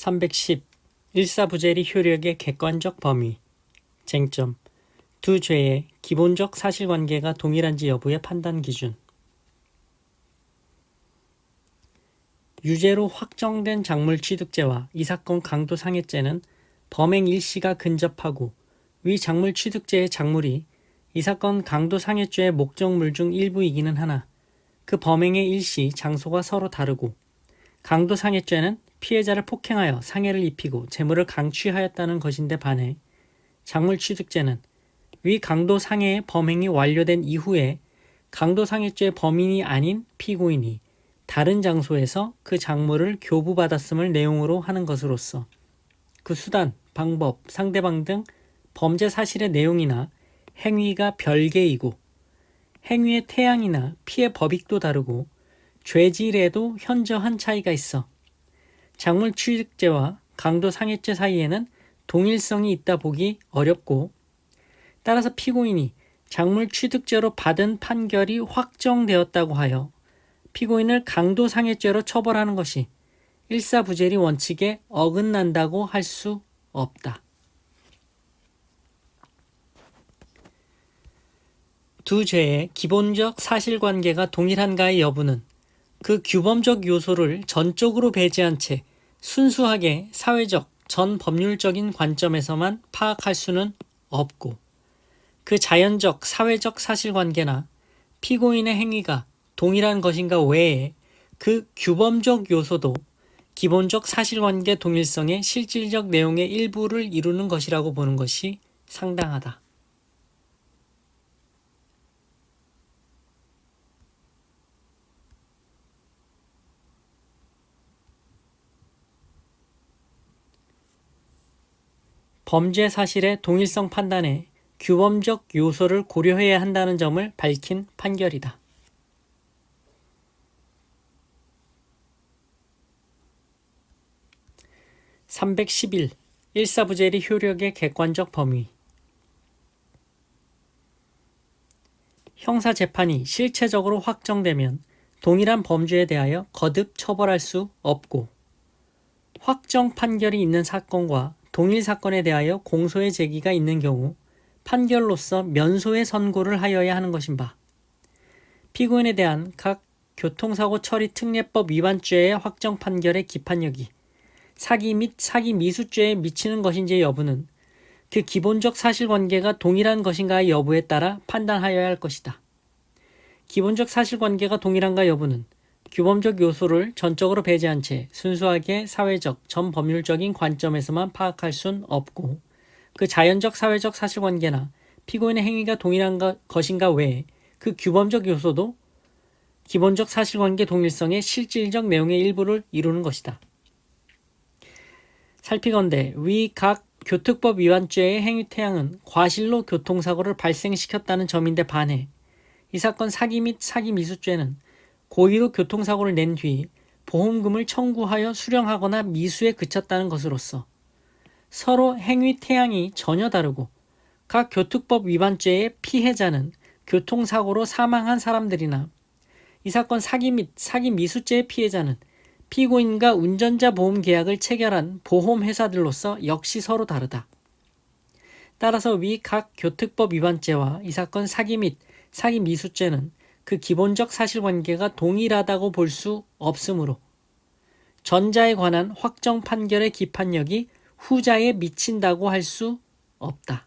310. 일사부재리 효력의 객관적 범위. 쟁점. 두 죄의 기본적 사실관계가 동일한지 여부의 판단 기준. 유죄로 확정된 작물취득죄와 이 사건 강도상해죄는 범행 일시가 근접하고 위 작물취득죄의 작물이 이 사건 강도상해죄의 목적물 중 일부이기는 하나 그 범행의 일시, 장소가 서로 다르고 강도상해죄는 피해자를 폭행하여 상해를 입히고 재물을 강취하였다는 것인데 반해 작물취득죄는 위 강도상해의 범행이 완료된 이후에 강도상해죄의 범인이 아닌 피고인이 다른 장소에서 그 작물을 교부받았음을 내용으로 하는 것으로서 그 수단, 방법, 상대방 등 범죄 사실의 내용이나 행위가 별개이고 행위의 태양이나 피해 법익도 다르고 죄질에도 현저한 차이가 있어 작물취득죄와 강도상해죄 사이에는 동일성이 있다 보기 어렵고 따라서 피고인이 작물취득죄로 받은 판결이 확정되었다고 하여 피고인을 강도상해죄로 처벌하는 것이 일사부재리 원칙에 어긋난다고 할 수 없다. 두 죄의 기본적 사실관계가 동일한가의 여부는 그 규범적 요소를 전적으로 배제한 채 순수하게 사회적, 전 법률적인 관점에서만 파악할 수는 없고 그 자연적, 사회적 사실관계나 피고인의 행위가 동일한 것인가 외에 그 규범적 요소도 기본적 사실관계 동일성의 실질적 내용의 일부를 이루는 것이라고 보는 것이 상당하다. 범죄 사실의 동일성 판단에 규범적 요소를 고려해야 한다는 점을 밝힌 판결이다. (311) 일사부재리 효력의 객관적 범위. 형사재판이 실체적으로 확정되면 동일한 범죄에 대하여 거듭 처벌할 수 없고 확정 판결이 있는 사건과 동일 사건에 대하여 공소의 제기가 있는 경우 판결로서 면소의 선고를 하여야 하는 것인 바 피고인에 대한 각 교통사고 처리 특례법 위반죄의 확정 판결의 기판력이 사기 및 사기 미수죄에 미치는 것인지의 여부는 그 기본적 사실관계가 동일한 것인가의 여부에 따라 판단하여야 할 것이다. 기본적 사실관계가 동일한가 여부는 규범적 요소를 전적으로 배제한 채 순수하게 사회적, 전법률적인 관점에서만 파악할 순 없고 그 자연적 사회적 사실관계나 피고인의 행위가 동일한 것인가 외에 그 규범적 요소도 기본적 사실관계 동일성의 실질적 내용의 일부를 이루는 것이다. 살피건대 위 각 교특법 위반죄의 행위 태양은 과실로 교통사고를 발생시켰다는 점인데 반해 이 사건 사기 및 사기 미수죄는 고의로 교통사고를 낸 뒤 보험금을 청구하여 수령하거나 미수에 그쳤다는 것으로서 서로 행위 태양이 전혀 다르고 각 교특법 위반죄의 피해자는 교통사고로 사망한 사람들이나 이 사건 사기 및 사기 미수죄의 피해자는 피고인과 운전자 보험 계약을 체결한 보험회사들로서 역시 서로 다르다. 따라서 위 각 교특법 위반죄와 이 사건 사기 및 사기 미수죄는 그 기본적 사실관계가 동일하다고 볼 수 없으므로 전자에 관한 확정 판결의 기판력이 후자에 미친다고 할 수 없다.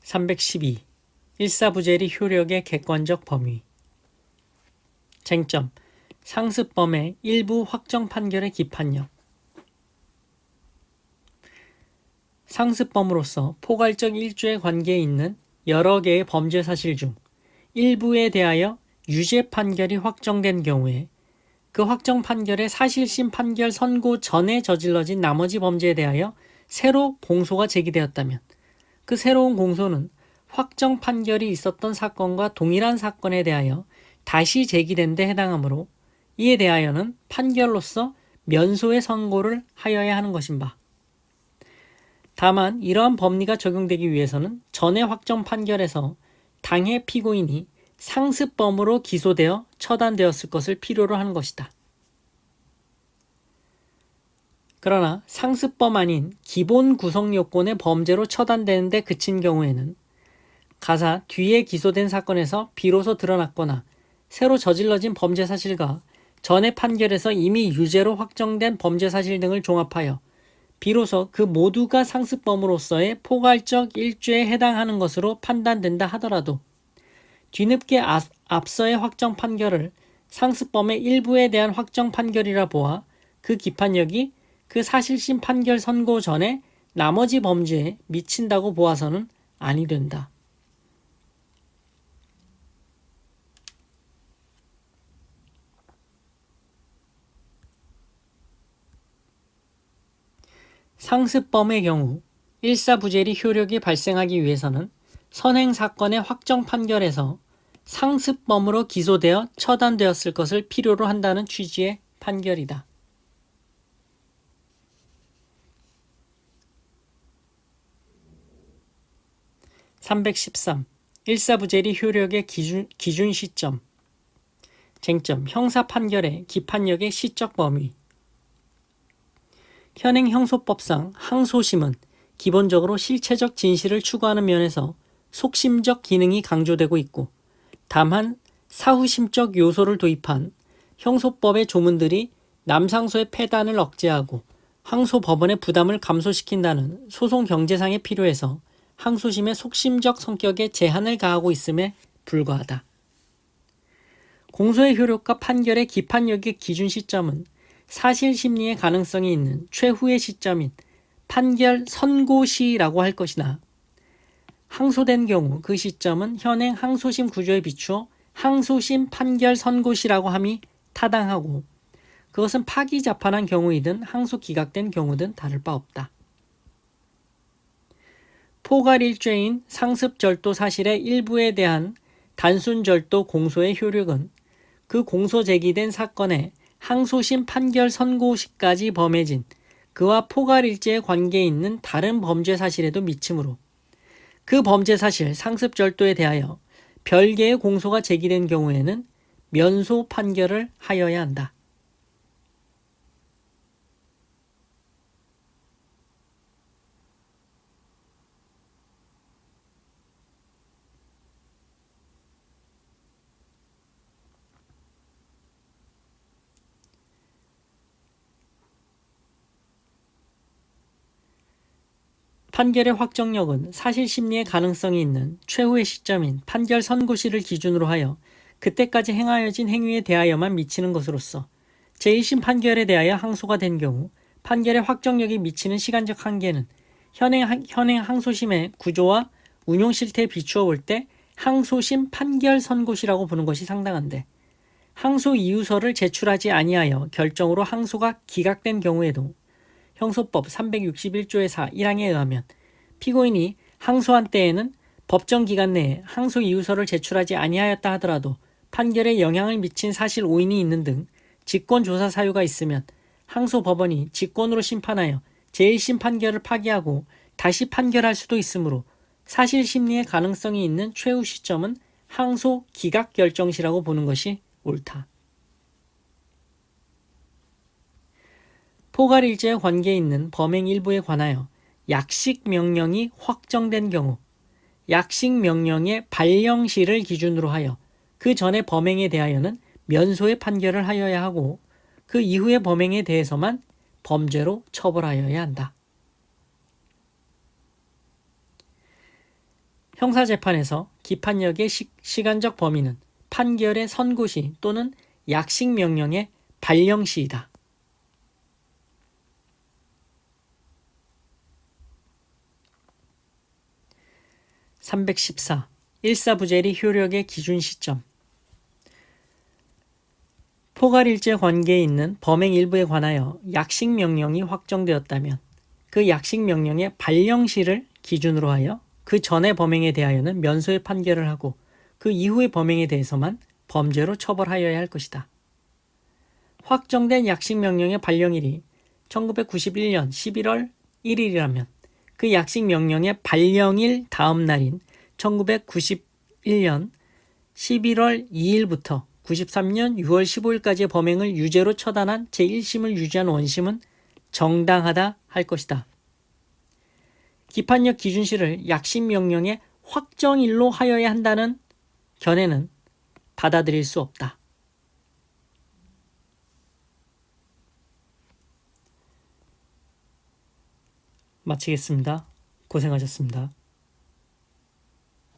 (312) 일사부재리 효력의 객관적 범위. 쟁점. 상습범의 일부 확정 판결의 기판력. 상습범으로서 포괄적 일조의 관계에 있는 여러 개의 범죄 사실 중 일부에 대하여 유죄 판결이 확정된 경우에 그 확정 판결의 사실심 판결 선고 전에 저질러진 나머지 범죄에 대하여 새로 공소가 제기되었다면 그 새로운 공소는 확정 판결이 있었던 사건과 동일한 사건에 대하여 다시 제기된 데 해당하므로 이에 대하여는 판결로서 면소의 선고를 하여야 하는 것인 바 다만 이러한 법리가 적용되기 위해서는 전에 확정 판결에서 당해 피고인이 상습범으로 기소되어 처단되었을 것을 필요로 하는 것이다. 그러나 상습범 아닌 기본 구성 요건의 범죄로 처단되는데 그친 경우에는 가사 뒤에 기소된 사건에서 비로소 드러났거나 새로 저질러진 범죄 사실과 전의 판결에서 이미 유죄로 확정된 범죄 사실 등을 종합하여 비로소 그 모두가 상습범으로서의 포괄적 일죄에 해당하는 것으로 판단된다 하더라도 뒤늦게 앞서의 확정 판결을 상습범의 일부에 대한 확정 판결이라 보아 그 기판력이 그 사실심 판결 선고 전에 나머지 범죄에 미친다고 보아서는 아니 된다. 상습범의 경우 일사부재리 효력이 발생하기 위해서는 선행 사건의 확정 판결에서 상습범으로 기소되어 처단되었을 것을 필요로 한다는 취지의 판결이다. (313) 일사부재리 효력의 기준 시점. 쟁점. 형사 판결의 기판력의 시적 범위. 현행 형소법상 항소심은 기본적으로 실체적 진실을 추구하는 면에서 속심적 기능이 강조되고 있고, 다만 사후심적 요소를 도입한 형소법의 조문들이 남상소의 폐단을 억제하고 항소법원의 부담을 감소시킨다는 소송 경제상의 필요에서 항소심의 속심적 성격에 제한을 가하고 있음에 불과하다. 공소의 효력과 판결의 기판력의 기준 시점은 사실 심리의 가능성이 있는 최후의 시점인 판결 선고시라고 할 것이나, 항소된 경우 그 시점은 현행 항소심 구조에 비추어 항소심 판결 선고시라고 함이 타당하고, 그것은 파기자판한 경우이든 항소 기각된 경우든 다를 바 없다. 포괄일죄인 상습절도 사실의 일부에 대한 단순절도 공소의 효력은 그 공소 제기된 사건의 항소심 판결 선고시까지 범해진 그와 포괄일죄에 관계에 있는 다른 범죄 사실에도 미치므로 그 범죄 사실 상습절도에 대하여 별개의 공소가 제기된 경우에는 면소 판결을 하여야 한다. 판결의 확정력은 사실심리의 가능성이 있는 최후의 시점인 판결 선고시를 기준으로 하여 그때까지 행하여진 행위에 대하여만 미치는 것으로서 제1심 판결에 대하여 항소가 된 경우 판결의 확정력이 미치는 시간적 한계는 현행 항소심의 구조와 운용 실태에 비추어 볼 때 항소심 판결 선고시라고 부르는 것이 상당한데, 항소 이유서를 제출하지 아니하여 결정으로 항소가 기각된 경우에도 형소법 361조의 4 1항에 의하면 피고인이 항소한 때에는 법정 기간 내에 항소 이유서를 제출하지 아니하였다 하더라도 판결에 영향을 미친 사실 오인이 있는 등 직권조사 사유가 있으면 항소법원이 직권으로 심판하여 제1심 판결을 파기하고 다시 판결할 수도 있으므로 사실심리의 가능성이 있는 최후 시점은 항소 기각 결정시라고 보는 것이 옳다. 포괄일죄에 관계에 있는 범행 일부에 관하여 약식명령이 확정된 경우 약식명령의 발령시를 기준으로 하여 그 전의 범행에 대하여는 면소의 판결을 하여야 하고 그 이후의 범행에 대해서만 범죄로 처벌하여야 한다. 형사재판에서 기판력의 시간적 범위는 판결의 선고시 또는 약식명령의 발령시이다. (314) 일사부재리 효력의 기준 시점. 포괄일죄 관계에 있는 범행 일부에 관하여 약식명령이 확정되었다면 그 약식명령의 발령시를 기준으로 하여 그 전의 범행에 대하여는 면소의 판결을 하고 그 이후의 범행에 대해서만 범죄로 처벌하여야 할 것이다. 확정된 약식명령의 발령일이 1991년 11월 1일이라면 그 약식명령의 발령일 다음 날인 1년 11월 2일부터 93년 6월 15일까지의 범행을 유죄로 처단한 제1심을 유지한 원심은 정당하다 할 것이다. 기판력 기준시를 약식 명령의 확정일로 하여야 한다는 견해는 받아들일 수 없다. 마치겠습니다. 고생하셨습니다.